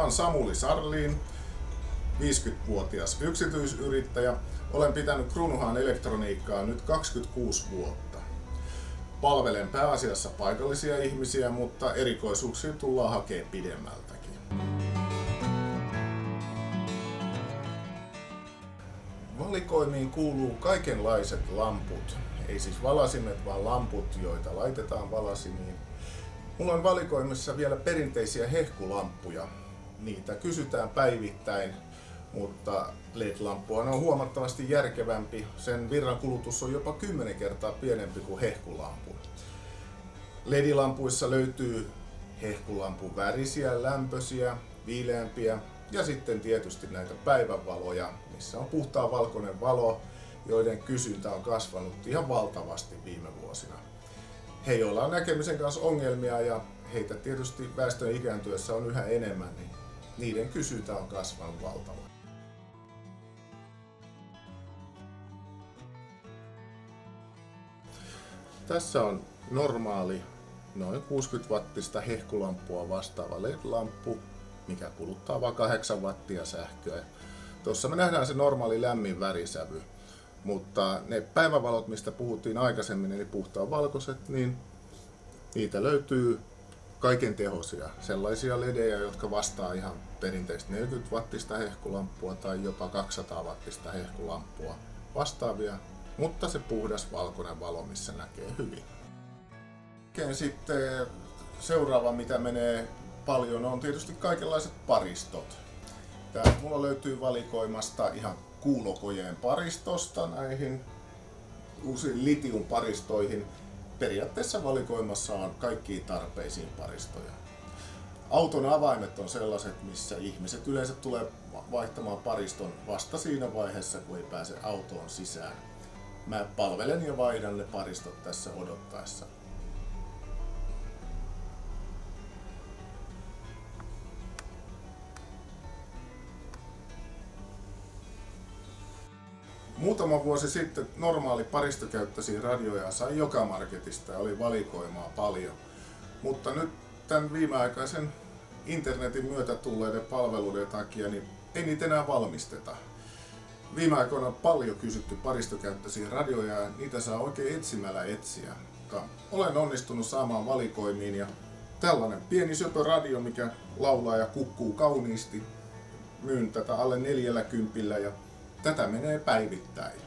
oon Samuli Sarliin, 50-vuotias yksityisyrittäjä. Olen pitänyt Kruunuhaan elektroniikkaa nyt 26 vuotta. Palvelen pääasiassa paikallisia ihmisiä, mutta erikoisuuksia tullaan hakemaan pidemmältäkin. Valikoimiin kuuluu kaikenlaiset lamput. Ei siis valasimet, vaan lamput, joita laitetaan valasimiin. Mulla on valikoimissa vielä perinteisiä hehkulamppuja. Niitä kysytään päivittäin, mutta LED-lamppu on huomattavasti järkevämpi. Sen virrankulutus on jopa 10 kertaa pienempi kuin hehkulampun. LED-lampuissa löytyy hehkulampun värisiä, lämpöisiä, viileämpiä ja sitten tietysti näitä päivänvaloja, missä on puhtaan valkoinen valo, joiden kysyntä on kasvanut ihan valtavasti viime vuosina. He, joilla on näkemisen kanssa ongelmia ja heitä tietysti väestön ikääntyessä on yhä enemmän, niin niiden kysyntä on kasvanut valtavasti. Tässä on normaali noin 60 wattista hehkulamppua vastaava LED-lamppu, mikä kuluttaa vain 8 wattia sähköä. Tuossa me nähdään se normaali lämmin värisävy, mutta ne päivävalot, mistä puhuttiin aikaisemmin, eli puhtaan valkoiset, niin niitä löytyy kaiken tehoisia. Sellaisia LEDejä, jotka vastaa ihan perinteistä 40 wattista hehkulamppua tai jopa 200 wattista hehkulamppua vastaavia, mutta se puhdas valkoinen valo, missä näkee hyvin. Sitten seuraava, mitä menee paljon, on tietysti kaikenlaiset paristot. Tää mulla löytyy valikoimasta ihan kuulokojeen paristosta näihin uusiin litiumparistoihin. Periaatteessa valikoimassa on kaikkiin tarpeisiin paristoja. Auton avaimet on sellaiset, missä ihmiset yleensä tulee vaihtamaan pariston vasta siinä vaiheessa, kun ei pääse autoon sisään. Mä palvelen ja vaihdan ne paristot tässä odottaessa. Muutama vuosi sitten normaali paristokäyttöisiä radioja sai joka marketista ja oli valikoimaa paljon. Mutta nyt tämän viimeaikaisen internetin myötä tulleiden palveluiden takia niin ei niitä enää valmisteta. Viime aikoina on paljon kysytty paristokäyttöisiä radioja ja niitä saa oikein etsimällä etsiä. Mutta olen onnistunut saamaan valikoimiin ja tällainen pieni söpö radio, mikä laulaa ja kukkuu kauniisti. Myyn tätä alle 40 ja tätä menee päivittäin.